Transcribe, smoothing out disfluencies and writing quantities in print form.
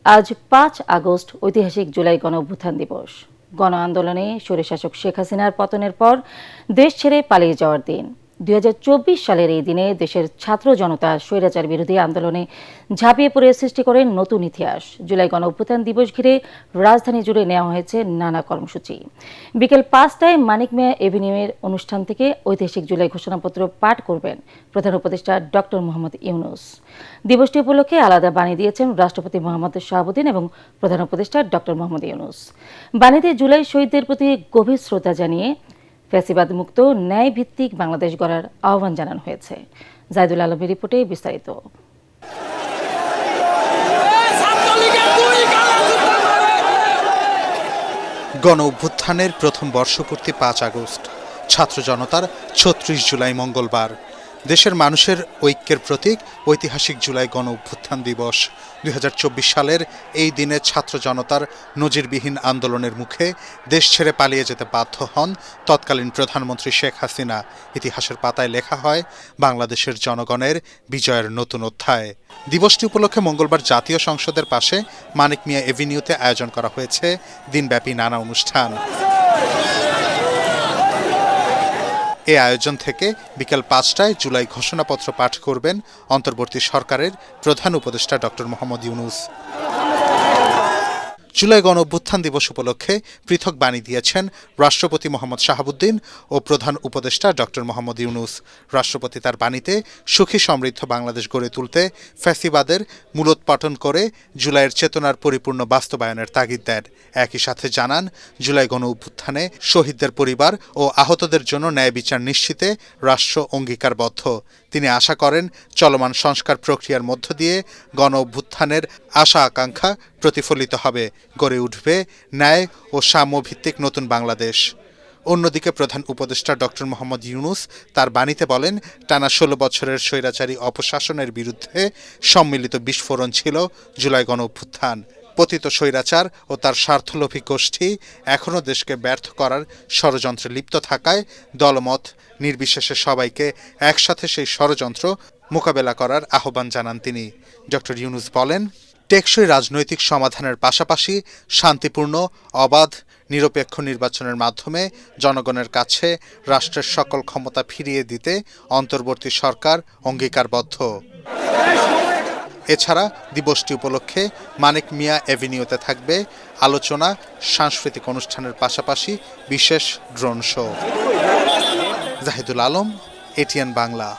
আজ ৫ আগস্ট ঐতিহাসিক জুলাই গণঅভ্যুত্থান দিবস। গণ আন্দোলনে স্বৈরশাসক শেখ হাসিনার পতনের পর দেশ ছেড়ে পালিয়ে যাওয়ার দিন। ২০২৪ সালের এই দিনে দেশের ছাত্র জনতা স্বৈরাচার বিরোধী আন্দোলনে ঝাঁপিয়ে পড়ে সৃষ্টি করেন নতুন ইতিহাস। জুলাই গণঅভ্যুত্থান দিবস ঘিরে রাজধানী জুড়ে নেওয়া হয়েছে নানা কর্মসূচি। বিকেল ৫টায় মানিক মিয়া এভিনিউয়ের অনুষ্ঠান থেকে ঐতিহাসিক জুলাই ঘোষণাপত্র পাঠ করবেন প্রধান উপদেষ্টা ডক্টর মোহাম্মদ ইউনূস। দিবসটি উপলক্ষে আলাদা বাণী দিয়েছেন রাষ্ট্রপতি মোহাম্মদ শাহাবুদ্দিন এবং প্রধান উপদেষ্টা ডক্টর মোহাম্মদ ইউনূস। বাণীতে জুলাই শহীদদের প্রতি গভীর শ্রদ্ধা জানিয়ে ফ্যাসিবাদ মুক্ত ন্যায় ভিত্তিক বাংলাদেশ গড়ার আহ্বান জানানো হয়েছে। জাহিদুল আলমের রিপোর্টে বিস্তারিত। গণ অভ্যুত্থানের প্রথম বর্ষপূর্তি ৫ আগস্ট, ছাত্র জনতার ৩৬ জুলাই মঙ্গলবার। দেশের মানুষের ঐক্যের প্রতীক ঐতিহাসিক জুলাই গণ অভ্যুত্থান দিবস। ২০২৪ সালের এই দিনে ছাত্র জনতার নজিরবিহীন আন্দোলনের মুখে দেশ ছেড়ে পালিয়ে যেতে বাধ্য হন তৎকালীন প্রধানমন্ত্রী শেখ হাসিনা। ইতিহাসের পাতায় লেখা হয় বাংলাদেশের জনগণের বিজয়ের নতুন অধ্যায়। দিবসটি উপলক্ষে মঙ্গলবার জাতীয় সংসদের পাশে মানিক মিয়া এভিনিউতে আয়োজন করা হয়েছে দিনব্যাপী নানা অনুষ্ঠান। এই আয়োজন থেকে বিকেল ৫টায় জুলাই ঘোষণাপত্র পাঠ করবেন অন্তর্বর্তী সরকারের প্রধান উপদেষ্টা ডক্টর মোহাম্মদ ইউনূস। জুলাই গণ অভ্যুত্থান দিবস উপলক্ষে পৃথক বাণী দিয়েছেন রাষ্ট্রপতি মোহাম্মদ শাহাবুদ্দিন ও প্রধান উপদেষ্টা ডক্টর মোহাম্মদ ইউনূস। রাষ্ট্রপতি তার বাণীতে সুখী সমৃদ্ধ বাংলাদেশ গড়ে তুলতে ফ্যাসিবাদের মূলোৎপাটন করে জুলাইয়ের চেতনার পরিপূর্ণ বাস্তবায়নের তাগিদ দেন। একই সাথে জানান, জুলাই গণ অভ্যুত্থানে শহীদদের পরিবার ও আহতদের জন্য ন্যায় বিচার নিশ্চিতে রাষ্ট্র অঙ্গীকারবদ্ধ। তিনি আশা করেন, চলমান সংস্কার প্রক্রিয়ার মধ্য দিয়ে গণ অভ্যুত্থানের আশা আকাঙ্ক্ষা প্রতিফলিত হবে, গড়ে উঠবে ন্যায় ও সাম্যভিত্তিক নতুন বাংলাদেশ। অন্যদিকে প্রধান উপদেষ্টা ডক্টর মোহাম্মদ ইউনূস তার বাণীতে বলেন, টানা ১৬ বছরের স্বৈরাচারী অপশাসনের বিরুদ্ধে সম্মিলিত বিস্ফোরণ ছিল জুলাই গণ অভ্যুত্থান। পতিত স্বৈরাচার ও তার স্বার্থলোভী গোষ্ঠী এখনও দেশকে ব্যর্থ করার ষড়যন্ত্রে লিপ্ত থাকায় দলমত নির্বিশেষে সবাইকে একসাথে সেই ষড়যন্ত্র মোকাবেলা করার আহ্বান জানান তিনি। ডক্টর ইউনূস বলেন, টেকসই রাজনৈতিক সমাধানের পাশাপাশি শান্তিপূর্ণ, অবাধ, নিরপেক্ষ নির্বাচনের মাধ্যমে জনগণের কাছে রাষ্ট্রের সকল ক্ষমতা ফিরিয়ে দিতে অন্তর্বর্তী সরকার অঙ্গীকারবদ্ধ। এছাড়া দিবসটি উপলক্ষে মানিক মিয়া এভিনিউতে থাকবে আলোচনা, সাংস্কৃতিক অনুষ্ঠানের পাশাপাশি বিশেষ drone show. Zahidul Alam, ATN Bangla.